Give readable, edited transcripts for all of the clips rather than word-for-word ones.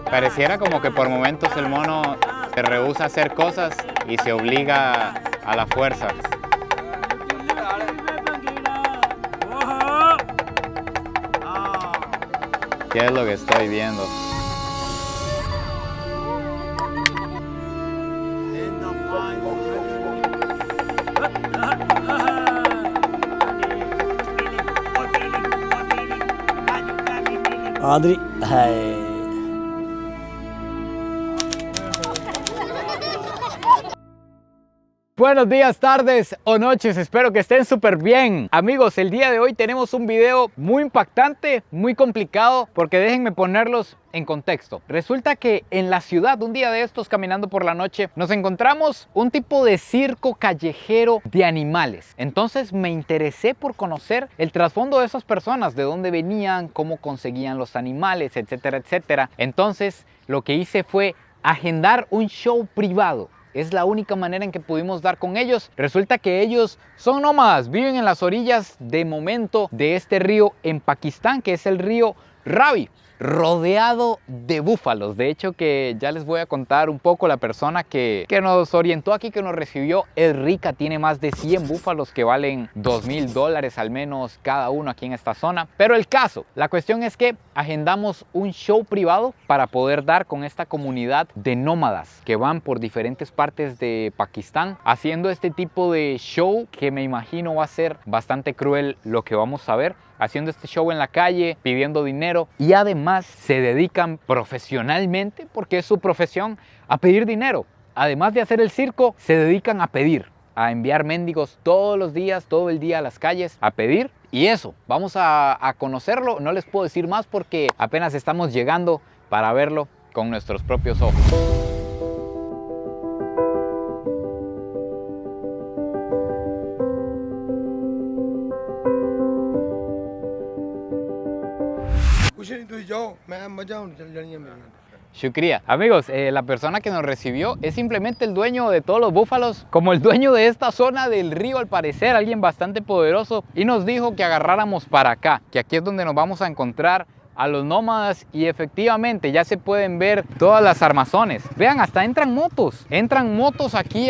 Pareciera como que por momentos el mono se rehúsa a hacer cosas y se obliga a la fuerza. ¿Qué es lo que estoy viendo? Adri, hai. Buenos días, tardes o noches, espero que estén súper bien. Amigos, el día de hoy tenemos un video muy impactante, muy complicado, porque déjenme ponerlos en contexto. Resulta que en la ciudad, un día de estos caminando por la noche, nos encontramos un tipo de circo callejero de animales. Entonces me interesé por conocer el trasfondo de esas personas, de dónde venían, cómo conseguían los animales, etcétera, etcétera. Entonces lo que hice fue agendar un show privado. Es la única manera en que pudimos dar con ellos. Resulta que ellos son nómadas, viven en las orillas de momento de este río en Pakistán, que es el río Ravi, rodeado de búfalos. De hecho, que ya les voy a contar un poco. La persona que nos orientó aquí, que nos recibió, es rica, tiene más de 100 búfalos que valen $2,000 al menos cada uno aquí en esta zona. Pero la cuestión es que agendamos un show privado para poder dar con esta comunidad de nómadas que van por diferentes partes de Pakistán haciendo este tipo de show, que me imagino va a ser bastante cruel lo que vamos a ver. Haciendo este show en la calle, pidiendo dinero, y además se dedican profesionalmente, porque es su profesión, a pedir dinero. Además de hacer el circo, se dedican a pedir, a enviar mendigos todos los días, todo el día a las calles, a pedir. Y eso, vamos a conocerlo. No les puedo decir más porque apenas estamos llegando para verlo con nuestros propios ojos. Shukriya. Amigos, la persona que nos recibió es simplemente el dueño de todos los búfalos, como el dueño de esta zona del río, al parecer, alguien bastante poderoso, y nos dijo que agarráramos para acá, que aquí es donde nos vamos a encontrar a los nómadas. Y efectivamente ya se pueden ver todas las armazones. Vean, hasta entran motos aquí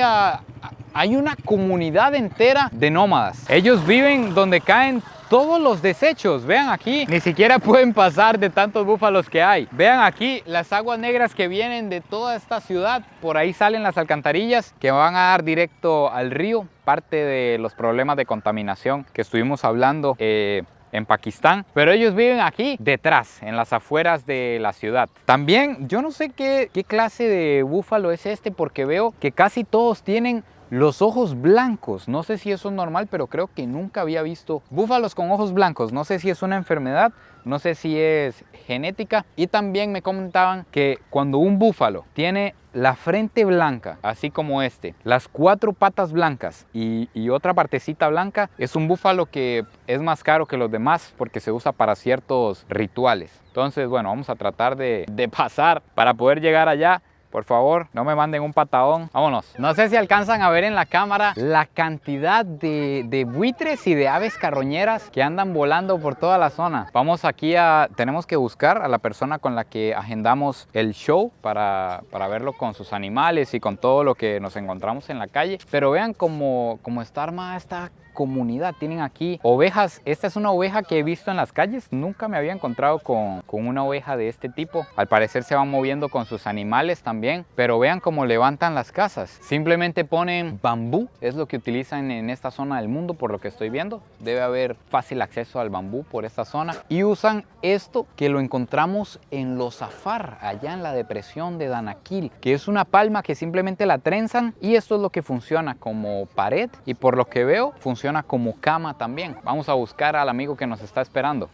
hay una comunidad entera de nómadas. Ellos viven donde caen todos los desechos. Vean aquí, ni siquiera pueden pasar de tantos búfalos que hay. Vean aquí las aguas negras que vienen de toda esta ciudad. Por ahí salen las alcantarillas que van a dar directo al río. Parte de los problemas de contaminación que estuvimos hablando en Pakistán, pero ellos viven aquí detrás, en las afueras de la ciudad. También yo no sé qué clase de búfalo es este, porque veo que casi todos tienen los ojos blancos. No sé si eso es normal, pero creo que nunca había visto búfalos con ojos blancos. No sé si es una enfermedad, no sé si es genética. Y también me comentaban que cuando un búfalo tiene la frente blanca, así como este, las 4 patas blancas y otra partecita blanca, es un búfalo que es más caro que los demás porque se usa para ciertos rituales. Entonces, bueno, vamos a tratar de pasar para poder llegar allá. Por favor, no me manden un patadón. Vámonos. No sé si alcanzan a ver en la cámara la cantidad de buitres y de aves carroñeras que andan volando por toda la zona. Vamos aquí tenemos que buscar a la persona con la que agendamos el show para verlo con sus animales y con todo lo que nos encontramos en la calle. Pero vean cómo está armada esta comunidad. Tienen aquí ovejas. Esta es una oveja que he visto en las calles. Nunca me había encontrado con una oveja de este tipo. Al parecer se van moviendo con sus animales también. Pero vean cómo levantan las casas. Simplemente ponen bambú. Es lo que utilizan en esta zona del mundo, por lo que estoy viendo. Debe haber fácil acceso al bambú por esta zona. Y usan esto que lo encontramos en los Afar, allá en la depresión de Danakil, que es una palma que simplemente la trenzan, y esto es lo que funciona como pared, y por lo que veo funciona como cama también. Vamos a buscar al amigo que nos está esperando.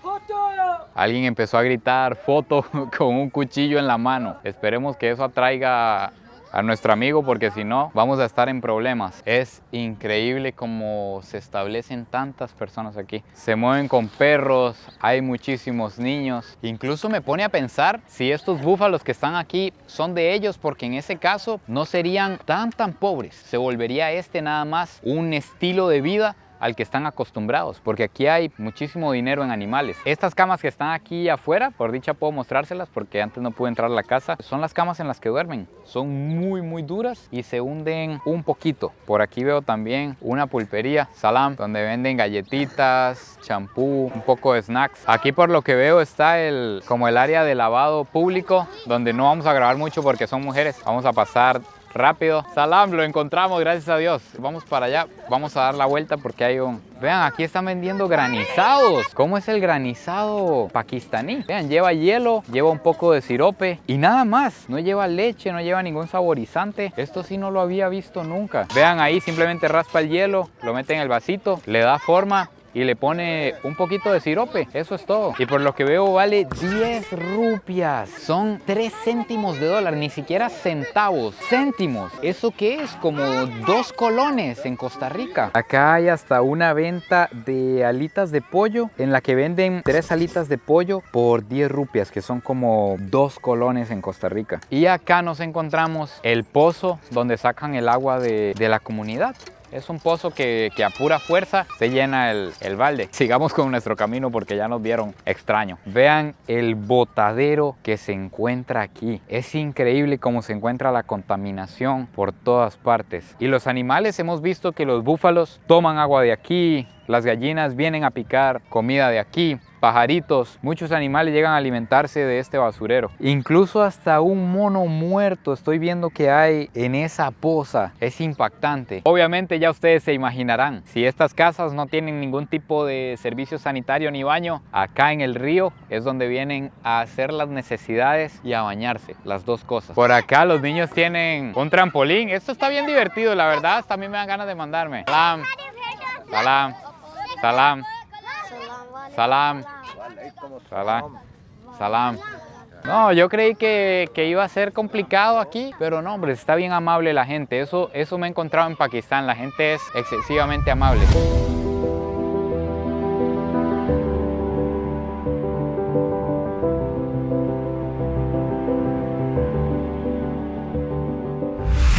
Alguien empezó a gritar foto con un cuchillo en la mano. Esperemos que eso atraiga a nuestro amigo, porque si no vamos a estar en problemas. Es increíble cómo se establecen tantas personas aquí. Se mueven con perros, hay muchísimos niños. Incluso me pone a pensar si estos búfalos que están aquí son de ellos, porque en ese caso no serían tan pobres. Se volvería nada más un estilo de vida al que están acostumbrados, porque aquí hay muchísimo dinero en animales. Estas camas que están aquí afuera, por dicha puedo mostrárselas porque antes no pude entrar a la casa, son las camas en las que duermen. Son muy duras y se hunden un poquito. Por aquí veo también una pulpería, Salam, donde venden galletitas, champú, un poco de snacks. Aquí por lo que veo está como el área de lavado público, donde no vamos a grabar mucho porque son mujeres. Vamos a pasar rápido. Salam, lo encontramos, gracias a Dios. Vamos para allá, vamos a dar la vuelta porque hay un... Vean, aquí están vendiendo granizados. ¿Cómo es el granizado pakistaní? Vean, lleva hielo, lleva un poco de sirope y nada más. No lleva leche, no lleva ningún saborizante. Esto sí no lo había visto nunca. Vean ahí, simplemente raspa el hielo, lo mete en el vasito, le da forma y le pone un poquito de sirope, eso es todo. Y por lo que veo vale 10 rupias, son 3 céntimos de dólar, ni siquiera centavos, céntimos. ¿Eso qué es? Como 2 colones en Costa Rica. Acá hay hasta una venta de alitas de pollo, en la que venden 3 alitas de pollo por 10 rupias, que son como 2 colones en Costa Rica. Y acá nos encontramos el pozo donde sacan el agua de la comunidad. Es un pozo que a pura fuerza se llena el balde. Sigamos con nuestro camino porque ya nos vieron extraño. Vean el botadero que se encuentra aquí. Es increíble cómo se encuentra la contaminación por todas partes. Y los animales, hemos visto que los búfalos toman agua de aquí, las gallinas vienen a picar comida de aquí, pajaritos, muchos animales llegan a alimentarse de este basurero. Incluso hasta un mono muerto estoy viendo que hay en esa poza. Es impactante. Obviamente ya ustedes se imaginarán, si estas casas no tienen ningún tipo de servicio sanitario ni baño, acá en el río es donde vienen a hacer las necesidades y a bañarse, las dos cosas. Por acá los niños tienen un trampolín. Esto está bien divertido, la verdad, hasta a mí me dan ganas de mandarme. Salam, salam, salam, salam. Salam. Salam. No, yo creí que iba a ser complicado aquí, pero no, hombre, está bien amable la gente. Eso me he encontrado en Pakistán. La gente es excesivamente amable.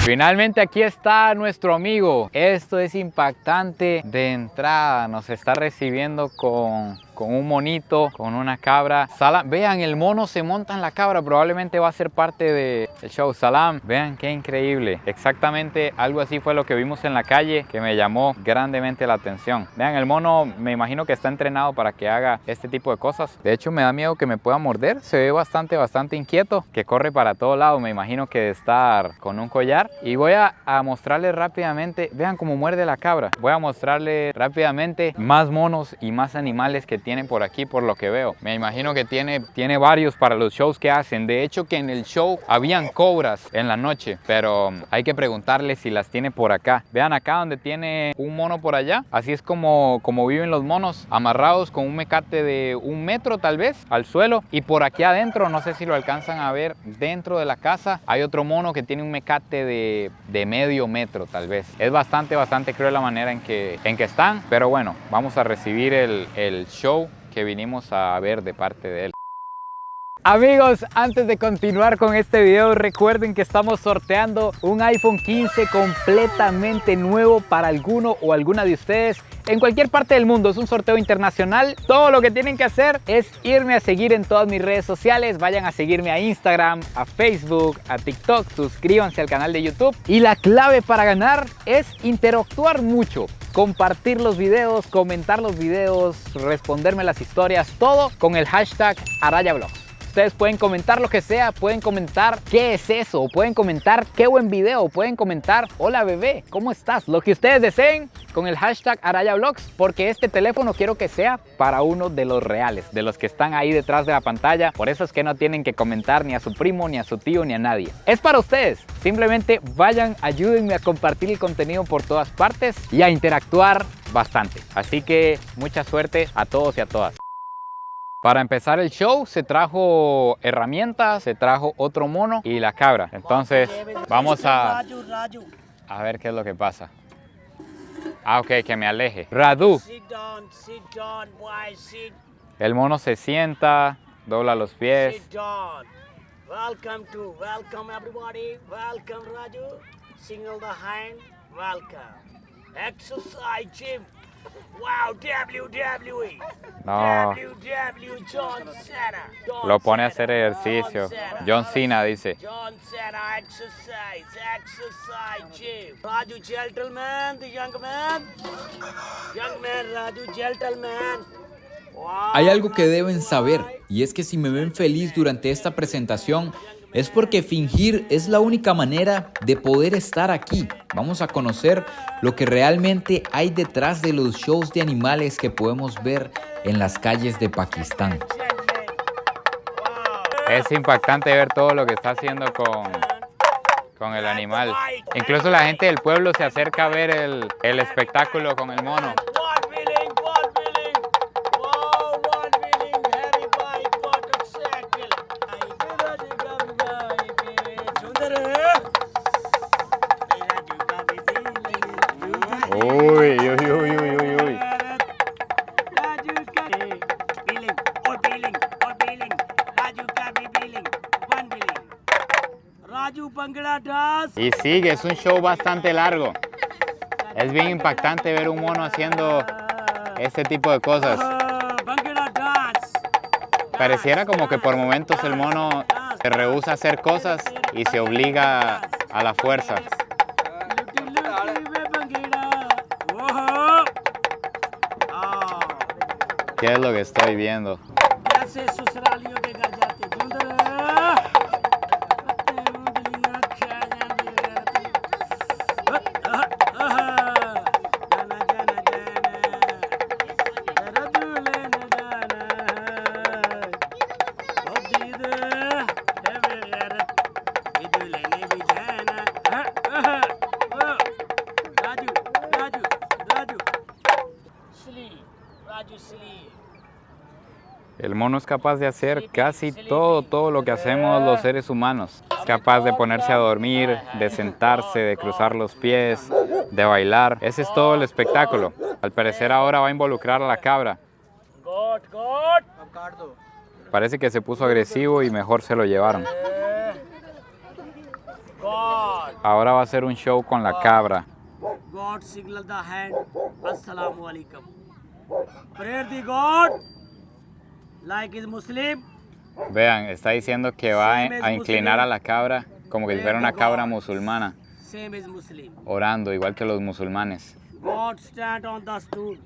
Finalmente aquí está nuestro amigo. Esto es impactante de entrada. Nos está recibiendo con un monito, con una cabra. Salam. Vean, el mono se monta en la cabra. Probablemente va a ser parte del show. Salam. Vean qué increíble. Exactamente algo así fue lo que vimos en la calle, que me llamó grandemente la atención. Vean, el mono me imagino que está entrenado para que haga este tipo de cosas. De hecho, me da miedo que me pueda morder. Se ve bastante inquieto, que corre para todo lado. Me imagino que de estar con un collar. Y voy a mostrarles rápidamente, vean cómo muerde la cabra. Voy a mostrarles rápidamente más monos y más animales que tienen por aquí, por lo que veo. Me imagino que tiene varios para los shows que hacen. De hecho, que en el show habían cobras en la noche, pero hay que preguntarles si las tiene por acá. Vean acá donde tiene un mono por allá. Así es como viven los monos, amarrados con un mecate de 1 metro tal vez al suelo. Y por aquí adentro, no sé si lo alcanzan a ver, dentro de la casa hay otro mono que tiene un mecate de medio metro tal vez. Es bastante cruel la manera en que están, pero bueno, vamos a recibir el show que vinimos a ver de parte de él. Amigos, antes de continuar con este video, recuerden que estamos sorteando un iPhone 15 completamente nuevo para alguno o alguna de ustedes en cualquier parte del mundo. Es un sorteo internacional. Todo lo que tienen que hacer es irme a seguir en todas mis redes sociales. Vayan a seguirme a Instagram, a Facebook, a TikTok. Suscríbanse al canal de YouTube. Y la clave para ganar es interactuar mucho. Compartir los videos, comentar los videos, responderme las historias. Todo con el hashtag ArayaVlogs. Ustedes pueden comentar lo que sea, pueden comentar qué es eso, o pueden comentar qué buen video, pueden comentar hola bebé, ¿cómo estás? Lo que ustedes deseen con el hashtag ArayaVlogs, porque este teléfono quiero que sea para uno de los reales, de los que están ahí detrás de la pantalla. Por eso es que no tienen que comentar ni a su primo, ni a su tío, ni a nadie. Es para ustedes. Simplemente vayan, ayúdenme a compartir el contenido por todas partes y a interactuar bastante. Así que mucha suerte a todos y a todas. Para empezar el show se trajo herramientas, se trajo otro mono y la cabra. Entonces vamos a ver qué es lo que pasa. Ah, ok, que me aleje. Radu. El mono se sienta, dobla los pies. Welcome everybody. Welcome Raju. Single the hand. Welcome. Exercise gym. Wow, WWE. No, WWE John Cena. lo pone a hacer ejercicio. John Cena dice. John Cena, exercise, gym. Raju Gentleman, the young man. Young man, Raju Gentleman. Wow. Hay algo que deben saber, y es que si me ven feliz durante esta presentación, es porque fingir es la única manera de poder estar aquí. Vamos a conocer lo que realmente hay detrás de los shows de animales que podemos ver en las calles de Pakistán. Es impactante ver todo lo que está haciendo con el animal. Incluso la gente del pueblo se acerca a ver el espectáculo con el mono. Uy, uy, uy, uy, uy, uy. Y sigue, es un show bastante largo. Es bien impactante ver un mono haciendo este tipo de cosas. Pareciera como que por momentos el mono se rehúsa a hacer cosas y se obliga a la fuerza. ¿Qué es lo que estoy viendo? El mono es capaz de hacer casi todo lo que hacemos los seres humanos. Es capaz de ponerse a dormir, de sentarse, de cruzar los pies, de bailar. Ese es todo el espectáculo. Al parecer ahora va a involucrar a la cabra. Parece que se puso agresivo y mejor se lo llevaron. Ahora va a hacer un show con la cabra. God signal the hand. Assalamu alaikum. Prayer the God. Like is Muslim. Vean, está diciendo que va a inclinar a la cabra como que si fuera una cabra musulmana. Same as Muslim. Orando, igual que los musulmanes. God stand on the stool.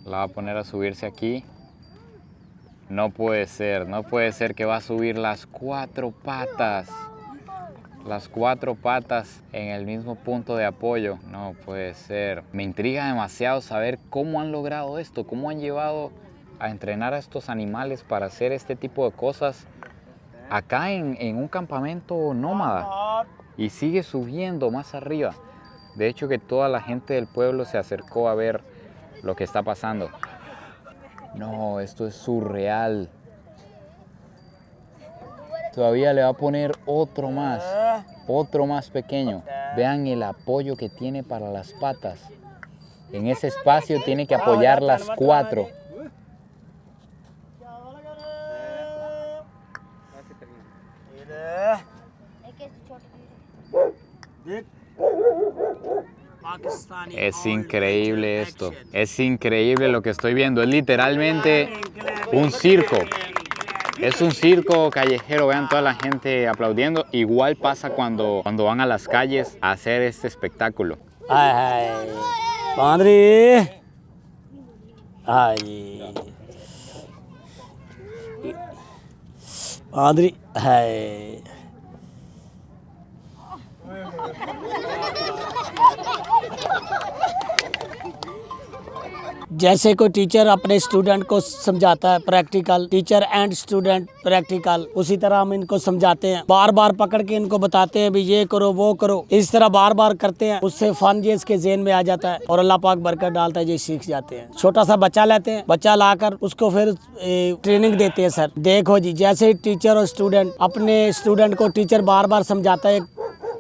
La va a poner a subirse aquí. No puede ser que va a subir las 4 patas. Las 4 patas en el mismo punto de apoyo. No puede ser. Me intriga demasiado saber cómo han logrado esto, cómo han llevado a entrenar a estos animales para hacer este tipo de cosas acá en un campamento nómada. Y sigue subiendo más arriba. De hecho que toda la gente del pueblo se acercó a ver lo que está pasando. No, esto es surreal. Todavía le va a poner otro más pequeño. Vean el apoyo que tiene para las patas. En ese espacio tiene que apoyar las 4. Es increíble esto. Es increíble lo que estoy viendo. Es literalmente un circo. Es un circo callejero, vean toda la gente aplaudiendo. Igual pasa cuando van a las calles a hacer este espectáculo. Ay, Padre. Ay. Padre. Ay. जैसे कोई टीचर अपने स्टूडेंट को समझाता है practical, teacher and student practical, उसी तरह हम इनको समझाते हैं, बार बार पकड़ के इनको बताते हैं भी ये करो वो करो, इस तरह बार बार करते हैं, उससे फन ये इसके ज़हन में आ जाता है और अल्लाह पाक बरकत डालता है, ये सीख जाते हैं। छोटा सा बच्चा लेते हैं, बच्चा लाकर उसको फिर ट्रेनिंग देते हैं। सर देखो जी, जैसे टीचर और स्टूडेंट, अपने स्टूडेंट को टीचर बार बार समझाता है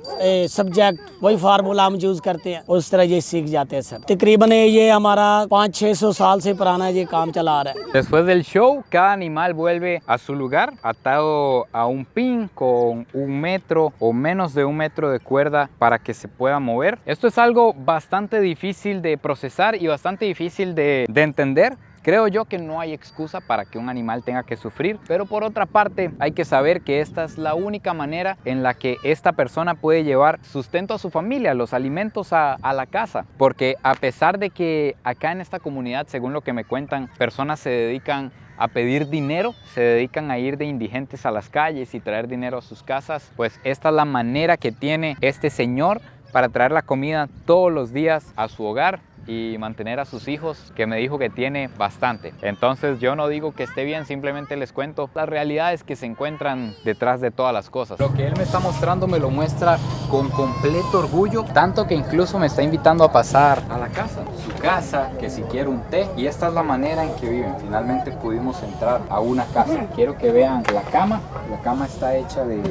सब्जेक्ट वही फार्मूला हम यूज करते हैं, उस तरह ये सीख जाते हैं सर। तकरीबन ये हमारा 500-600 साल से पुराना ये काम चला आ रहा है। Después del show, cada animal vuelve a su lugar, atado a un pin con 1 metro o menos de 1 metro de cuerda para que se pueda mover. Esto es algo bastante difícil de procesar y bastante difícil de entender. Creo yo que no hay excusa para que un animal tenga que sufrir, pero por otra parte hay que saber que esta es la única manera en la que esta persona puede llevar sustento a su familia, los alimentos a la casa. Porque a pesar de que acá en esta comunidad, según lo que me cuentan, personas se dedican a pedir dinero, se dedican a ir de indigentes a las calles y traer dinero a sus casas, pues esta es la manera que tiene este señor para traer la comida todos los días a su hogar y mantener a sus hijos, que me dijo que tiene bastante. Entonces yo no digo que esté bien, simplemente les cuento las realidades que se encuentran detrás de todas las cosas. Lo que él me está mostrando me lo muestra con completo orgullo, tanto que incluso me está invitando a pasar a la casa, su casa, que si quiero un té, y esta es la manera en que viven. Finalmente pudimos entrar a una casa. Quiero que vean la cama está hecha de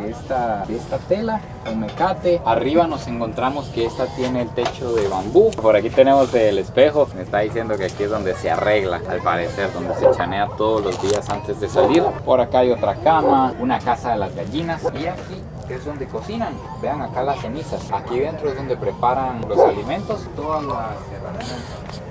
esta tela, un mecate. Arriba nos encontramos que esta tiene el techo de bambú. Por aquí tenemos el espejo. Me está diciendo que aquí es donde se arregla, al parecer, donde se chanea todos los días antes de salir. Por acá hay otra cama, una casa de las gallinas, y aquí que es donde cocinan. Vean acá las cenizas. Aquí dentro es donde preparan los alimentos. Todas las herramientas.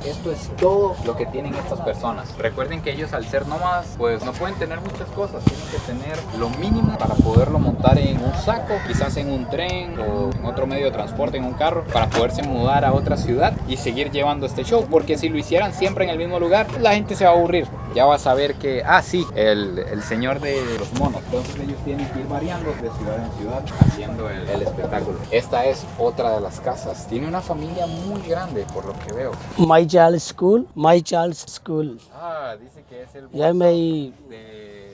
Esto es todo lo que tienen estas personas. Recuerden que ellos, al ser nómadas, pues no pueden tener muchas cosas. Tienen que tener lo mínimo para poderlo montar en un saco, quizás en un tren o en otro medio de transporte, en un carro, para poderse mudar a otra ciudad y seguir llevando este show. Porque si lo hicieran siempre en el mismo lugar, la gente se va a aburrir. Ya va a saber que, sí, el señor de los monos. Entonces ellos tienen que ir variando de ciudad en ciudad haciendo el espectáculo. Esta es otra de las casas. Tiene una familia muy grande, por lo que veo. My child's school. Dice que es el Yeah, my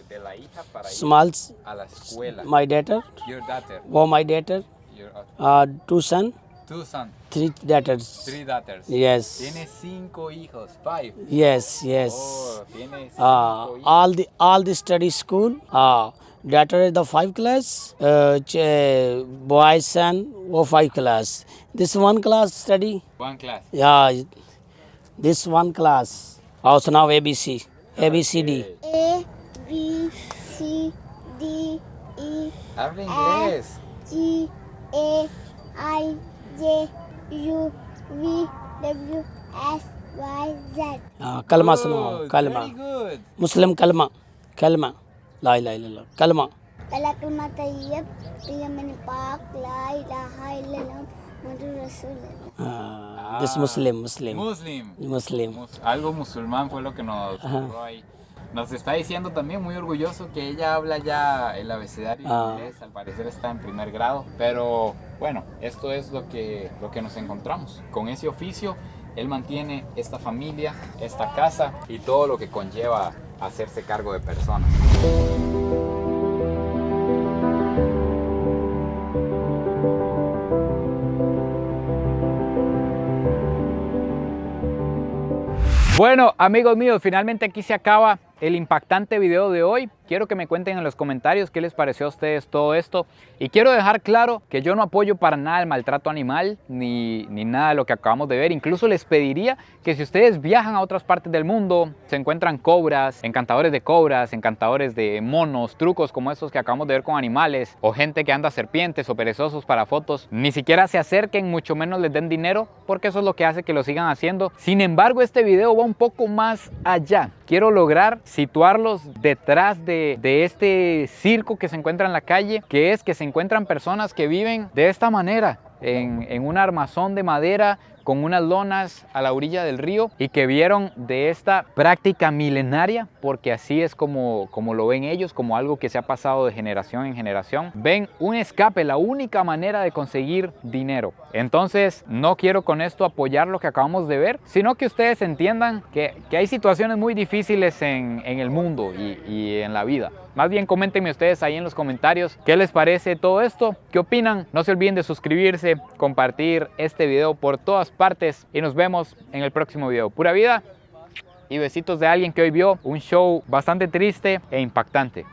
de la hija para ir small, a la escuela. my daughter, Your daughter. my daughter, Your, 2 sons, two sons. 3 daughters. 3 daughters. Yes. Tiene 5 hijos. 5. Yes. Oh, tiene 5 hijos. All the study school. Daughter is the 5 class. Boy son, 5 class. This 1 class study. 1 class. Yeah, this 1 class. Also now ABC, ABCD. A, B, C, D, E, Habla inglés. G, A, I, J, U, V, W, X, Y, Z. कलमा सुनाओ, कलमा Very good. मुस्लिम कलमा ला इलाहा इल्लल्लाह कलमा पहला कलमा तैयब तैयब पाक ला इलाहा इल्लल्लाह मुहम्मदुर रसूलुल्लाह। दिस मुस्लिम Algo musulmán fue lo que nos ocurrió ahí. Nos está diciendo también, muy orgulloso, que ella habla ya el abecedario inglés. Al parecer está en primer grado. Pero bueno, esto es lo que nos encontramos. Con ese oficio, él mantiene esta familia, esta casa y todo lo que conlleva hacerse cargo de personas. Bueno, amigos míos, finalmente aquí se acaba el impactante video de hoy. Quiero que me cuenten en los comentarios qué les pareció a ustedes todo esto. Y quiero dejar claro que yo no apoyo para nada el maltrato animal, ni nada de lo que acabamos de ver. Incluso les pediría que si ustedes viajan a otras partes del mundo, se encuentran cobras, encantadores de monos, trucos como estos que acabamos de ver con animales, o gente que anda serpientes o perezosos para fotos, ni siquiera se acerquen, mucho menos les den dinero, porque eso es lo que hace que lo sigan haciendo. Sin embargo, este video va un poco más allá. Quiero lograr situarlos detrás de este circo que se encuentra en la calle, que es que se encuentran personas que viven de esta manera, en un armazón de madera con unas lonas a la orilla del río, y que vieron de esta práctica milenaria, porque así es como lo ven ellos, como algo que se ha pasado de generación en generación. Ven un escape, la única manera de conseguir dinero. Entonces no quiero con esto apoyar lo que acabamos de ver, sino que ustedes entiendan que hay situaciones muy difíciles en el mundo y en la vida. Más bien coméntenme ustedes ahí en los comentarios qué les parece todo esto, qué opinan. No se olviden de suscribirse, compartir este video por todas partes y nos vemos en el próximo video. Pura vida y besitos de alguien que hoy vio un show bastante triste e impactante.